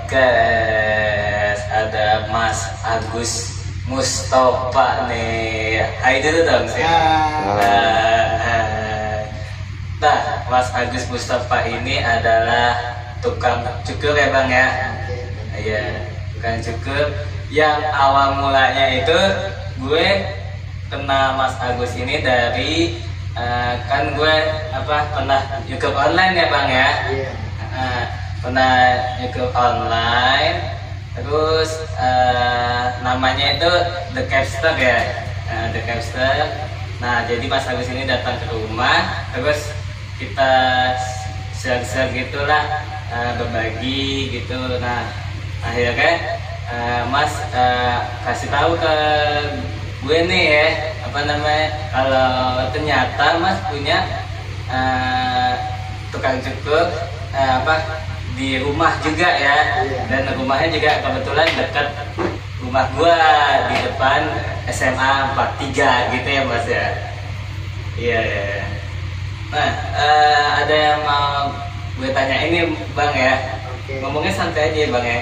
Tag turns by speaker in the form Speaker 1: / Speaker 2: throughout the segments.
Speaker 1: podcast. Ada Mas Agus Mustafa nih. Hai dulu dong sih. Nah, Mas Agus Mustafa ini adalah tukang cukur ya Bang ya. Iya, tukang cukur yang awal mulanya itu gue kenal Mas Agus ini dari kan gue pernah nyukur online ya Bang ya. Pernah nyukur online, terus namanya itu The Capster ya, The Capster. Nah jadi Mas Agus ini datang ke rumah, terus kita share-share gitulah, berbagi gitu. Nah akhirnya Mas kasih tahu ke gue nih ya, kalau ternyata Mas punya tukang cukur di rumah juga ya, dan rumahnya juga kebetulan dekat rumah gua di depan SMA 43 gitu ya Mas ya. Iya. Nah ada yang mau gue tanya ini Bang ya. Ngomongnya santai aja Bang ya.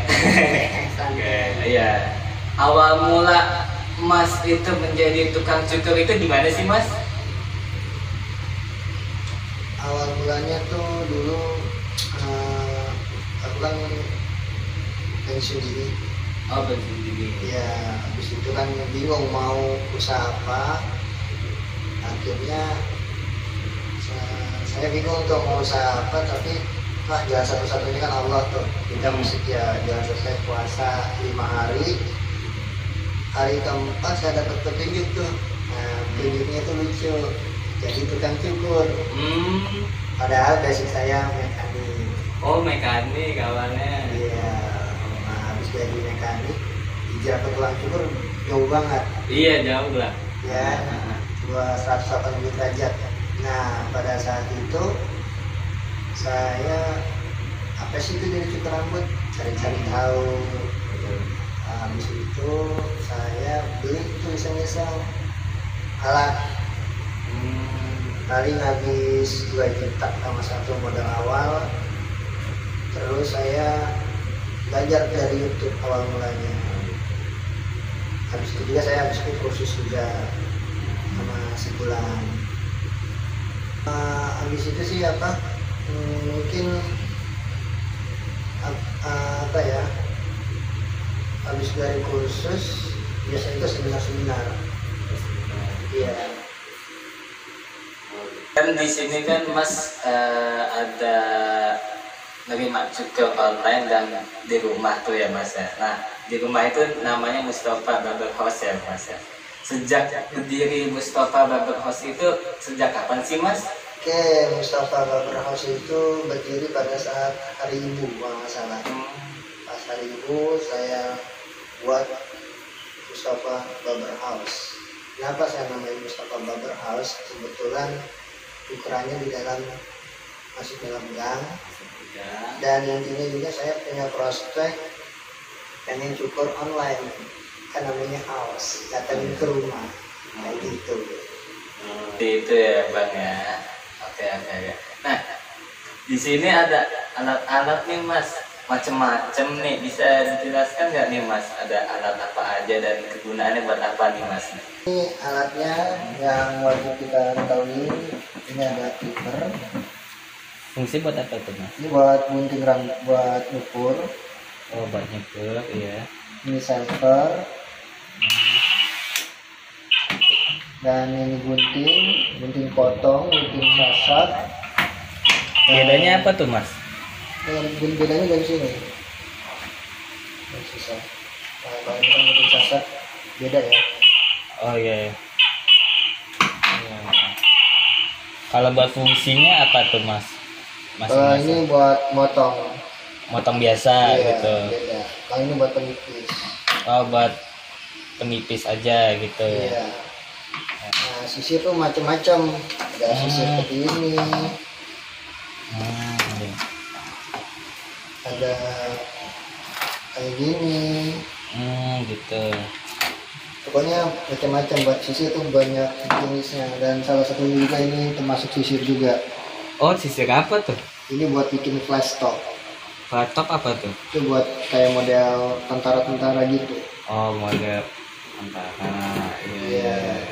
Speaker 1: Iya. Awal mula Mas itu menjadi tukang cukur itu gimana sih Mas?
Speaker 2: Awal mulanya tuh dulu aku kan pensiun dini.
Speaker 1: Oh pensiun dini.
Speaker 2: Ya habis itu kan bingung mau usaha apa. Akhirnya saya bingung tuh mau usaha apa, tapi jalan satu-satunya kan Allah tuh. Kita mesti ya jalan selesai puasa 5 hari. Hari keempat saya dapat petunjuk tuh. Nah, petunjuknya tuh lucu. Jadi tukang cukur. Padahal basic saya mekanik.
Speaker 1: Oh mekanik awalnya.
Speaker 2: Iya. Nah habis jadi mekanik, hijrah ke tukang cukur jauh banget.
Speaker 1: Iya jauh lah.
Speaker 2: Ya. 180 derajat. Nah pada saat itu saya apa sih itu dari cukur rambut? Cari-cari tahu. Habis itu saya beli itu iseng-iseng alat. Paling habis 2 juta sama satu modal awal. Terus saya belajar dari YouTube awal mulanya. Habis itu juga saya habis kursus juga sama sebulan. Habis itu sih mungkin habis dari kursus biasanya itu seminar-seminar. Iya.
Speaker 1: Kan di sini kan Mas ada nerima cukur online dan di rumah tuh ya Mas ya. Nah di rumah itu namanya Mustafa Barber House ya Mas ya. Sejak berdiri Mustafa Barber House itu sejak kapan sih Mas?
Speaker 2: Oke, Mustafa Barber House itu berdiri pada saat Hari Ibu kalau nggak salah. Pas Hari Ibu saya buat Mustafa Barber House. Kenapa saya namanya Mustafa Barber House? Kebetulan ukurannya di dalam masuk dalam gang. Dan intinya juga saya punya prospek pengen cukur online, kan namanya house, datangin ke rumah kayak gitu.
Speaker 1: Itu ya Bang ya. Oke. Nah di sini ada alat-alat nih Mas, macem-macem nih, bisa dijelaskan nggak nih Mas? Ada alat apa aja dan kegunaannya buat apa nih Mas?
Speaker 2: Ini alatnya yang wajib kita ketahui. Ini ada clipper.
Speaker 1: Fungsi buat apa tuh Mas?
Speaker 2: Ini buat gunting rambut, buat nyukur.
Speaker 1: Oh buat nyukur, iya.
Speaker 2: Ini shaver. Dan ini gunting potong, gunting sasak.
Speaker 1: Bedanya apa tuh Mas?
Speaker 2: Bedanya dari sini. Dari sisa. Nah, kalau ini kan gunting sasak beda ya.
Speaker 1: Oh iya. Kalau buat fungsinya apa tuh Mas?
Speaker 2: Ini buat motong
Speaker 1: biasa gitu.
Speaker 2: Beda. Kalau ini buat penipis.
Speaker 1: Oh buat penipis aja gitu.
Speaker 2: Iya. Nah sisir tuh macam-macam. Ada sisir seperti ini. Ada kayak gini.
Speaker 1: Gitu.
Speaker 2: Pokoknya macam-macam, buat sisir tuh banyak jenisnya, dan salah satu juga ini termasuk sisir juga.
Speaker 1: Oh sisir apa tuh?
Speaker 2: Ini buat bikin flash top.
Speaker 1: Flat top apa tuh?
Speaker 2: Itu buat kayak model tentara-tentara gitu.
Speaker 1: Oh, model tentara.
Speaker 2: Iya.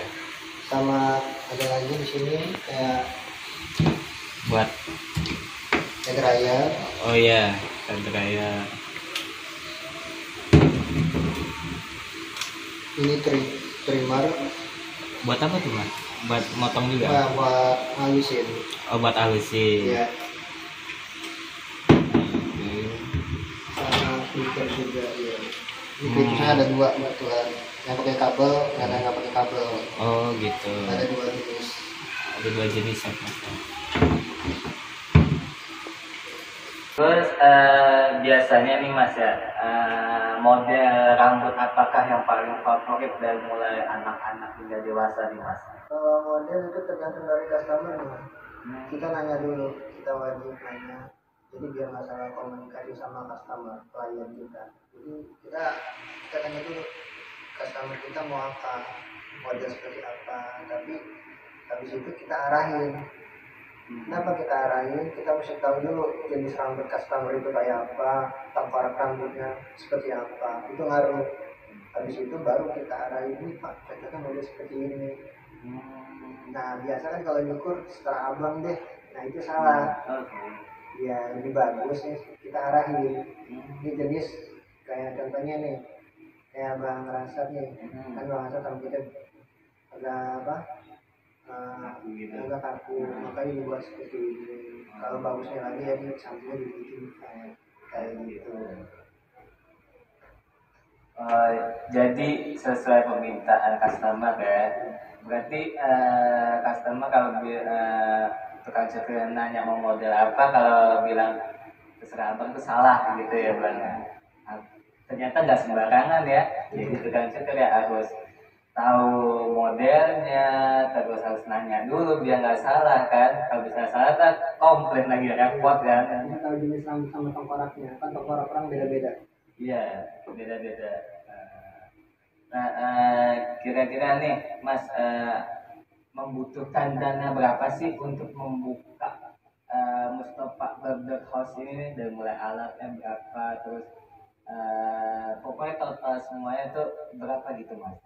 Speaker 2: Sama ada lagi di sini kayak
Speaker 1: Buat
Speaker 2: dryer.
Speaker 1: oh iya, dryer.
Speaker 2: Ini trimmer.
Speaker 1: Buat apa tuh mas? Buat motong juga?
Speaker 2: Nah, buat halusin.
Speaker 1: Oh, buat halusin.
Speaker 2: Iya.
Speaker 1: Oke.
Speaker 2: Sama clipper juga ya. Ini clippernya ada dua kebetulan. Yang pakai kabel, yang nggak pakai kabel.
Speaker 1: Oh gitu.
Speaker 2: Ada dua jenis.
Speaker 1: Ada dua jenis ya mas. Terus biasanya nih mas ya, model rambut apakah yang paling favorit dari mulai anak-anak hingga dewasa nih mas?
Speaker 2: Kalau model itu tergantung dari customer nih. Kita nanya dulu, kita wajib nanya. Jadi biar nggak salah komunikasi sama customer, klien kita. Jadi kita tanya dulu customer kita mau apa, model seperti apa. Tapi habis itu kita arahin. Kenapa kita arahin? Kita mesti tahu dulu jenis rambut customer itu kayak apa, tengkorak rambutnya seperti apa. Itu ngaruh. Habis itu baru kita arahin, ini Pak, cocoknya model seperti ini. Nah biasa kan kalau nyukur setelah abang deh, nah itu salah. Ya lebih bagus nih kita arahin. Ini jenis kayak contohnya nih, kayak Bang Rasad nih, kan Bang Rasad rambutnya agak apa? Agak kaku, makanya dibuat seperti ini. Kalau bagusnya lagi ya di sampingnya dibikin kayak gitu.
Speaker 1: Jadi sesuai permintaan customer ya. Berarti customer kalau tukang cukur nanya mau model apa, kalau bilang terserah abang itu salah gitu ya bang. Ternyata nggak sembarangan ya. Jadi tukang cukur ya harus tahu modelnya, terus harus nanya dulu biar nggak salah kan. Kalau bisa salah kan komplain lagi repot kan.
Speaker 2: Karena kalau jenis rambut sama tengkoraknya, kan tengkorak orang beda-beda.
Speaker 1: Iya, beda-beda. Nah, kira-kira nih, Mas, membutuhkan dana berapa sih untuk membuka Mustafa Barber House ini nih? Dari mulai alatnya berapa, terus pokoknya total semuanya tuh berapa gitu, Mas?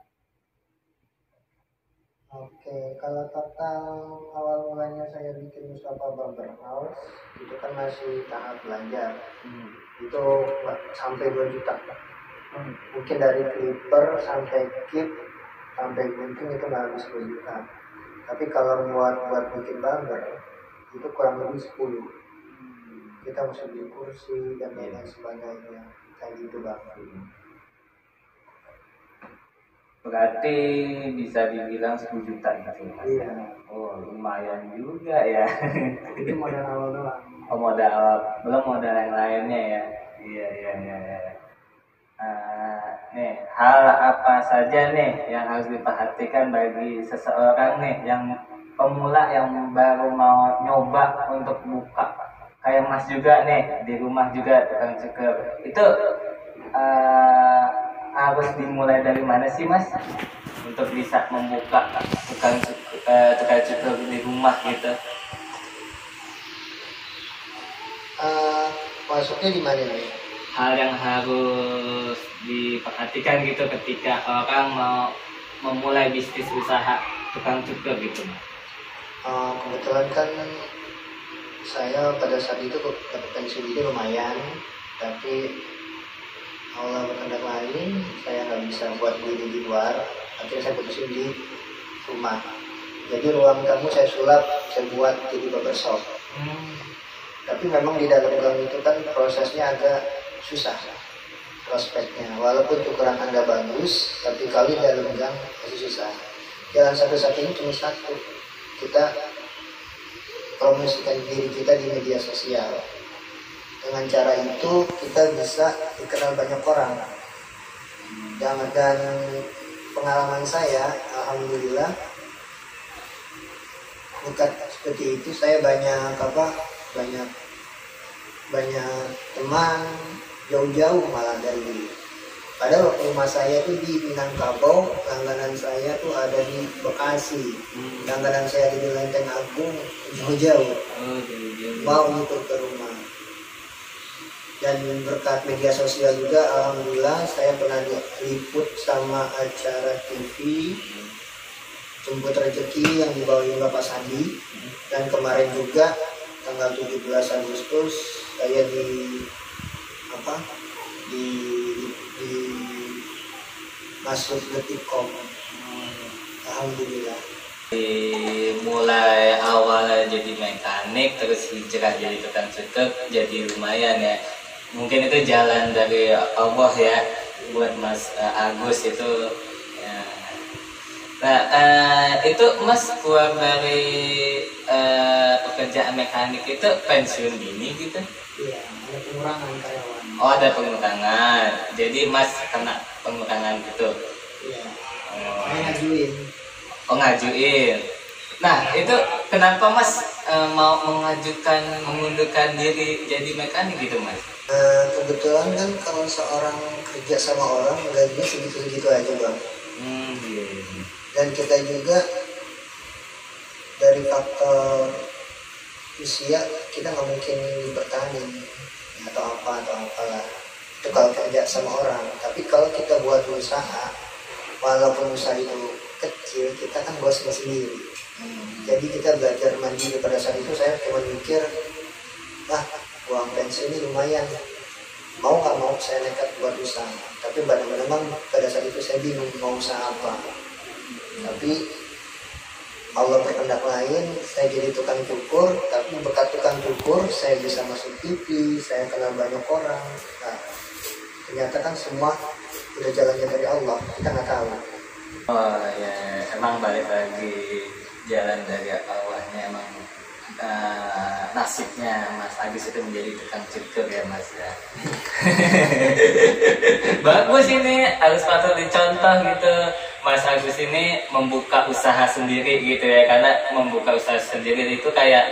Speaker 2: Oke, kalau total awal mulanya saya bikin Mustafa Barber House itu kan masih tahap belajar. Itu sampai 2 juta. Mungkin dari clipper sampai kit sampai gunting itu nggak habis 2 juta. Tapi kalau buat bikin barber itu kurang lebih 10. Kita mesti beli kursi dan lain sebagainya kayak gitu bang.
Speaker 1: Berarti bisa dibilang 10 juta gitu, Mas.
Speaker 2: Iya.
Speaker 1: Oh, lumayan juga ya.
Speaker 2: Itu modal awal doang.
Speaker 1: Oh, modal awal, belum modal yang lainnya ya. Iya. Nih, hal apa saja nih yang harus diperhatikan bagi seseorang nih yang pemula yang baru mau nyoba untuk buka kayak Mas juga nih di rumah juga tukang cukur. Itu harus dimulai dari mana sih Mas untuk bisa membuka tukang cukur di rumah gitu?
Speaker 2: Masuknya di mana nih?
Speaker 1: Hal yang harus diperhatikan gitu ketika orang mau memulai bisnis usaha tukang cukur gitu.
Speaker 2: Kebetulan kan saya pada saat itu dapat pensiun itu lumayan, tapi Allah berkehendak lain, saya nggak bisa buat beli di luar, akhirnya saya putusin di rumah. Jadi ruang tamu saya sulap, saya buat jadi barbershop. Tapi memang di dalam gang itu kan prosesnya agak susah prospeknya. Walaupun ukuran Anda bagus, tapi kalau di dalam gang masih susah. Jalan satu-satunya cuma satu, kita promosikan diri kita di media sosial. Dengan cara itu kita bisa dikenal banyak orang. Dan pengalaman saya, alhamdulillah, bukan seperti itu. Saya banyak teman jauh-jauh malah dari. Padahal rumah saya itu di Minangkabau, langganan saya tuh ada di Bekasi, langganan saya di Lenteng Agung, jauh-jauh. Mau nyukur ke rumah. Dan berkat media sosial juga, alhamdulillah saya pernah diliput sama acara TV Jemput Rezeki yang dibawain Bapak Sandi. Dan kemarin juga tanggal 17 Agustus saya di masuk Detikcom. Alhamdulillah.
Speaker 1: Mulai awal jadi mekanik terus hijrah jadi tukang cukur, jadi lumayan ya. Mungkin itu jalan dari Allah ya buat Mas Agus itu ya. Nah, itu Mas keluar dari pekerjaan mekanik itu pensiun dini gitu?
Speaker 2: Iya, ada pengurangan karyawan.
Speaker 1: Oh, ada pengurangan. Jadi Mas kena pengurangan gitu?
Speaker 2: Iya. Saya
Speaker 1: Oh,
Speaker 2: ngajuin.
Speaker 1: oh ngajuin. Nah, itu kenapa Mas mau mengundurkan diri jadi mekanik gitu Mas?
Speaker 2: Kebetulan kan kalau seorang kerja sama orang gajinya segitu-segitu aja Bang.
Speaker 1: Iya.
Speaker 2: Dan kita juga dari faktor usia kita nggak mungkin bertani atau apalah itu kalau kerja sama orang. Tapi kalau kita buat usaha, walaupun usaha itu kecil, kita kan bosnya sendiri. Jadi kita belajar mandiri. Pada saat itu saya cuma mikir, uang pensiun ini lumayan, mau nggak mau saya nekat buat usaha. Tapi memang pada saat itu saya bingung mau usaha apa. Tapi Allah berkehendak lain, saya jadi tukang cukur. Tapi berkat tukang cukur saya bisa masuk TV, saya kenal banyak orang. Nah, ternyata kan semua udah jalannya dari Allah, kita nggak tahu.
Speaker 1: Oh ya, emang balik lagi jalan dari awalnya emang nasibnya Mas Agus itu menjadi tukang cukur ya Mas ya. Bagus ini, harus patut dicontoh gitu. Mas Agus ini membuka usaha sendiri gitu ya, karena membuka usaha sendiri itu kayak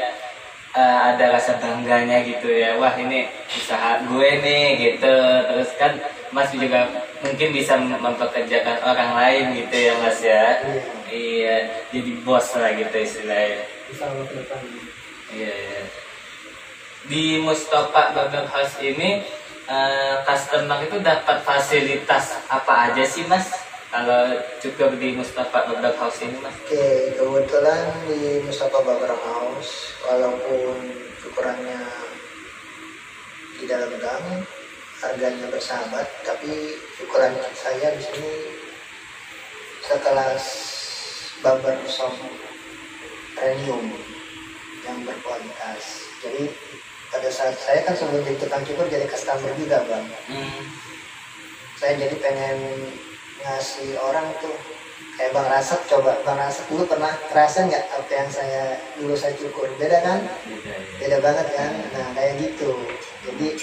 Speaker 1: ada rasa bangganya gitu ya. Wah ini usaha gue nih gitu. Terus kan Mas juga mungkin bisa mempekerjakan orang lain gitu ya Mas ya. Iya, jadi bos lah gitu istilahnya.
Speaker 2: Bisa Allah ke depan.
Speaker 1: Iya, iya. Di Mustafa Barber House ini customer itu dapat fasilitas apa aja sih Mas? Kalau cukur di Mustafa Barber House ini Mas?
Speaker 2: Oke, kebetulan di Mustafa Barber House, walaupun cukurannya di dalam gang, harganya bersahabat, tapi cukuran saya di sini sekelas barber shop premium yang berkualitas. Jadi pada saat saya kan sebelum jadi tukang cukur jadi customer juga Bang. Saya jadi pengen ngasih orang tuh kayak Bang Rasep, coba Bang Rasep dulu pernah kerasa nggak apa yang dulu saya cukur, beda kan? Beda banget kan? Nah kayak gitu. Jadi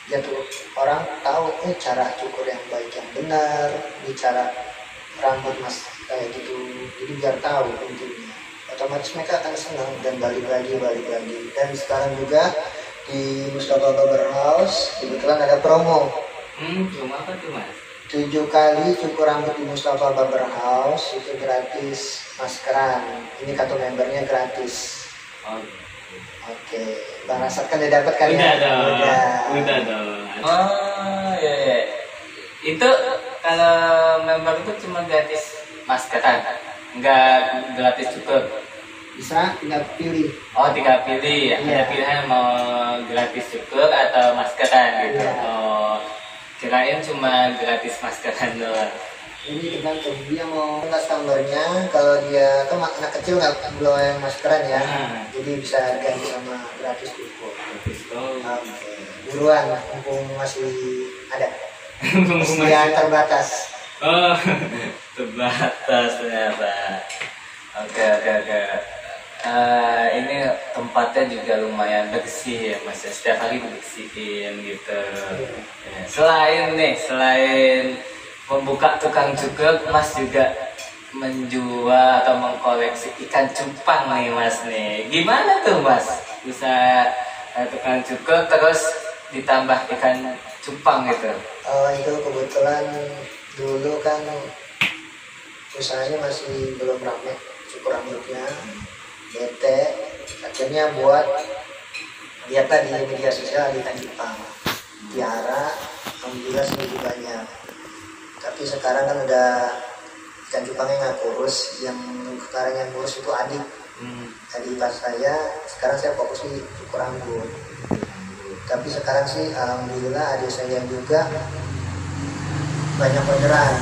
Speaker 2: jatuh orang tahu cara cukur yang baik yang benar, cara rambut Mas kayak gitu. Jadi biar tahu intinya, otomatis mereka akan senang dan balik lagi. Dan sekarang juga di Mustafa Barber House kebetulan ada promo.
Speaker 1: Promo apa tuh Mas?
Speaker 2: 7 kali cukur rambut di Mustafa Barber House itu gratis maskeran. Ini kartu membernya gratis.
Speaker 1: Oh.
Speaker 2: Oke, Bang Rasad kan udah dapat kan
Speaker 1: Udah
Speaker 2: ya?
Speaker 1: Udah dong. Oh ya. Itu kalau member itu cuma gratis maskeran, nggak gratis cukur.
Speaker 2: Bisa tinggal pilih.
Speaker 1: Oh, tinggal pilih.
Speaker 2: Iya.
Speaker 1: Ada pilihan mau gratis cukur atau maskeran gitu.
Speaker 2: Iya.
Speaker 1: Oh, kirain cuma gratis maskeran doang.
Speaker 2: Ini tergantung dia mau customernya. Kalau dia kan anak kecil nggak belum yang maskeran ya, jadi bisa ganti sama gratis cukur. Oke. Buruan, mumpung masih ada. Yang terbatas.
Speaker 1: Oh, terbatas ternyata. Oke. Ini tempatnya juga lumayan bersih ya Mas, setiap hari dibersihin gitu. Ya, selain membuka tukang cukur, Mas juga menjual atau mengkoleksi ikan cupang nih Mas nih. Gimana tuh Mas? Usaha tukang cukur terus ditambah ikan cupang gitu.
Speaker 2: Itu kebetulan dulu kan usahanya masih belum ramai, cukur rambutnya bete, akhirnya buat lihat di media sosial di ikan cupang. piara, alhamdulillah sedikit banyak. Tapi sekarang kan udah ikan cupangnya nggak kurus, yang sekarang yang kurus itu adik pas saya. Sekarang saya fokus di cukur rambut. Tapi sekarang sih alhamdulillah adik saya juga banyak orderan.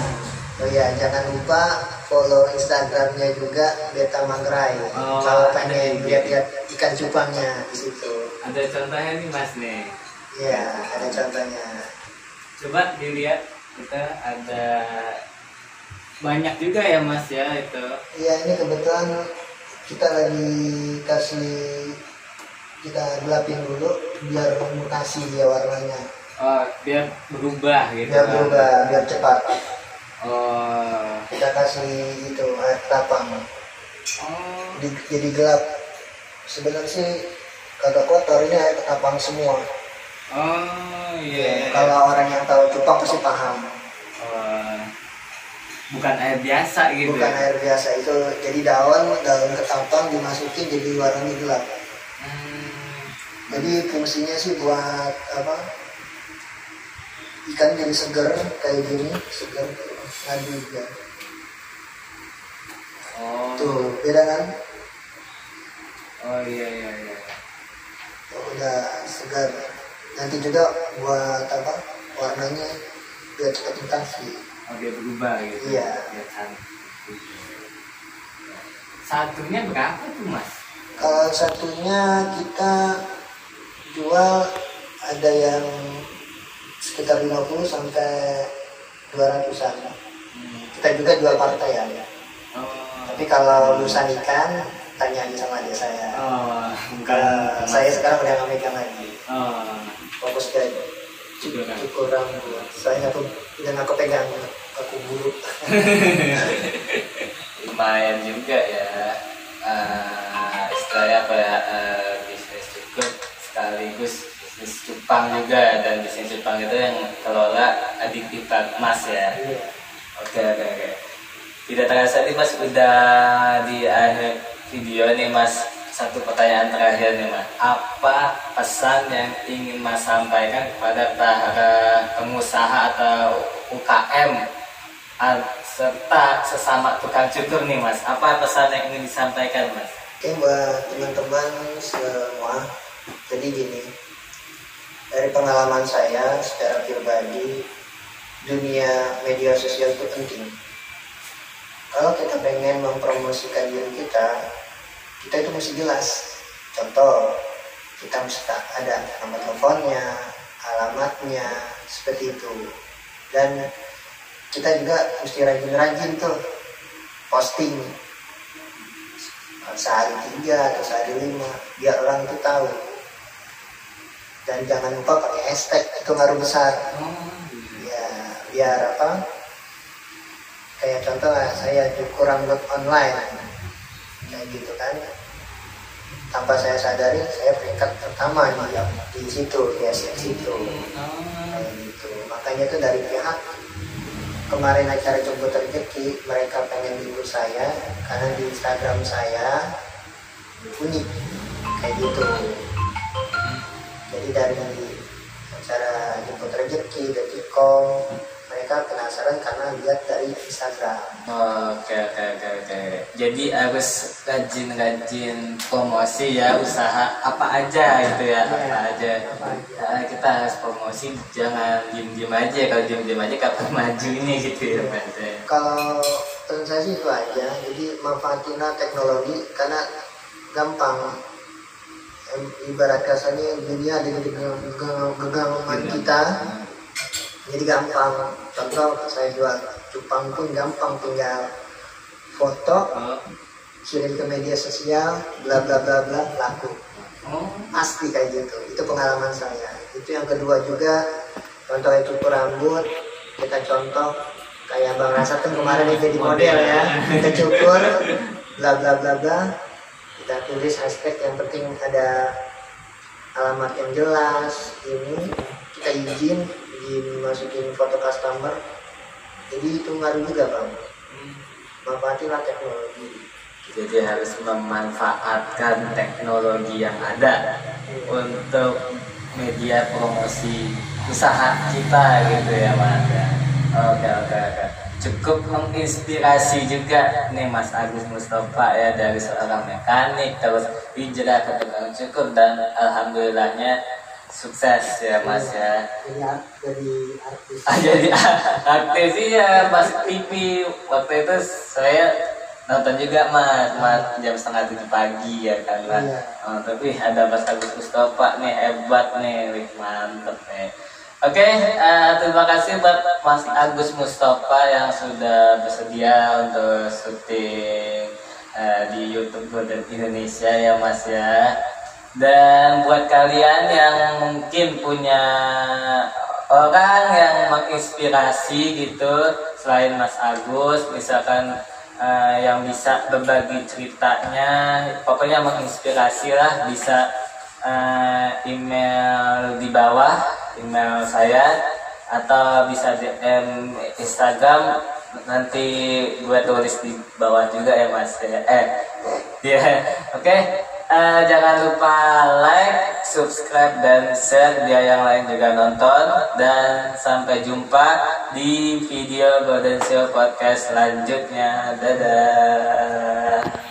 Speaker 2: Oh ya, jangan lupa follow Instagramnya juga Beta Mangrai. Kalau pengen lihat-lihat ikan cupangnya di situ.
Speaker 1: Ada contohnya nih Mas nih.
Speaker 2: Iya, ada contohnya.
Speaker 1: Coba dilihat, kita ada banyak juga ya Mas ya itu.
Speaker 2: Iya, ini kebetulan kita lagi kita gelapin dulu biar mutasi dia warnanya.
Speaker 1: Oh, biar berubah gitu.
Speaker 2: Biar berubah, biar cepat.
Speaker 1: Oh.
Speaker 2: Kita kasih itu air tapang.
Speaker 1: Oh.
Speaker 2: Jadi gelap. Sebenarnya sih kagak kotor, ini air tapang semua.
Speaker 1: Oh iya.
Speaker 2: Kalau orang yang tahu cupang pasti paham.
Speaker 1: Bukan air biasa gitu.
Speaker 2: Bukan air biasa, itu jadi daun ketapang dimasukin jadi warnanya gelap. Jadi fungsinya sih buat apa? Ikan jadi segar kayak gini, segar ngadu juga.
Speaker 1: Oh.
Speaker 2: Tuh, beda kan?
Speaker 1: Oh iya.
Speaker 2: Tuh, udah segar. Nanti juga buat apa? Warnanya biar cepat mutasi.
Speaker 1: Oh, dia berubah gitu.
Speaker 2: Iya.
Speaker 1: Biar cantik. Satunya berapa tuh Mas?
Speaker 2: Kalau satunya kita jual ada yang sekitar 50 sampai 200-an. Kita juga jual partai ya.
Speaker 1: Oh.
Speaker 2: Tapi kalau lulusan ikan tanya aja sama adik saya.
Speaker 1: Oh, bukan.
Speaker 2: Saya sekarang udah nggak megang lagi.
Speaker 1: Oh.
Speaker 2: Fokus ke cukur rambut. Saya nggak kepegang aku bulu.
Speaker 1: Lumayan juga ya. Istilahnya apa ya, bisnis cukup sekaligus bisnis cupang juga, dan bisnis cupang itu yang kelola adik kita Mas ya. Oke. Tidak terasa nih Mas, udah di akhir video nih Mas. Satu pertanyaan terakhir nih Mas, apa pesan yang ingin Mas sampaikan kepada para pengusaha atau UKM serta sesama tukang cukur nih Mas? Apa pesan yang ingin disampaikan Mas?
Speaker 2: Oke, buat teman-teman semua, jadi gini, dari pengalaman saya secara pribadi, dunia media sosial itu penting. Kalau kita pengen mempromosikan diri kita itu mesti jelas. Contoh, kita mesti ada nomor teleponnya, alamatnya, seperti itu. Dan kita juga mesti rajin-rajin tuh posting sehari 3 atau sehari 5 biar orang itu tahu. Dan jangan lupa pakai hashtag, itu ngaruh besar. Ya, biar apa? Kayak contoh lah, saya cukur rambut online kayak gitu kan, tanpa saya sadari saya peringkat pertama di situ, di situ kayak gitu. Makanya itu dari pihak kemarin acara Jemput Rezeki, mereka pengen jemput saya karena di Instagram saya unik kayak gitu. Jadi dari acara Jemput Rezeki, Detikcom, mereka penasaran karena lihat dari Instagram.
Speaker 1: Oke. Jadi harus rajin promosi ya, usaha apa aja gitu ya, apa aja. Nah, kita harus promosi, jangan diem aja. Kalau diem aja kapan majunya gitu ya Mas.
Speaker 2: Kalau pesan saya sih itu aja. Jadi manfaatinlah teknologi karena gampang. Ibarat kasarnya dunia dengan genggaman kita. Jadi gampang. Contoh saya jual cupang pun gampang, tinggal foto, kirim ke media sosial, bla bla bla bla, laku. Pasti kayak gitu. Itu pengalaman saya. Itu yang kedua juga, contoh cukur rambut, kita contoh kayak Bang Rasa kan kemarin itu jadi model ya, kita cukur, bla bla bla bla, kita tulis hashtag, yang penting ada alamat yang jelas, ini kita izin dimasukin foto customer. Jadi itu ngaruh juga Bang. Manfaatilah teknologi.
Speaker 1: Jadi harus memanfaatkan teknologi yang ada untuk media promosi usaha kita gitu ya Mas ya. Oke oke oke. Cukup menginspirasi juga nih Mas Agus Mustafa ya, dari seorang mekanik terus hijrah ke tukang cukur dan alhamdulillahnya sukses ya Mas ya.
Speaker 2: Jadi artis.
Speaker 1: Jadi artis ya Mas TV waktu itu saya nonton juga Mas jam 6:30 pagi ya kan Mas.
Speaker 2: Iya.
Speaker 1: Oh, tapi ada Mas Agus Mustafa nih hebat nih, wih, mantep nih. Oke, terima kasih buat Mas Agus Mustafa yang sudah bersedia untuk syuting di YouTube Golden Indonesia ya Mas ya. Dan buat kalian yang mungkin punya orang yang menginspirasi gitu selain Mas Agus, misalkan yang bisa berbagi ceritanya, pokoknya menginspirasi lah, bisa email di bawah, email saya, atau bisa DM Instagram, nanti gue tulis di bawah juga ya Mas ya. Oke. Jangan lupa like, subscribe, dan share biar yang lain juga nonton. Dan sampai jumpa di video Golden Show Podcast selanjutnya. Dadah.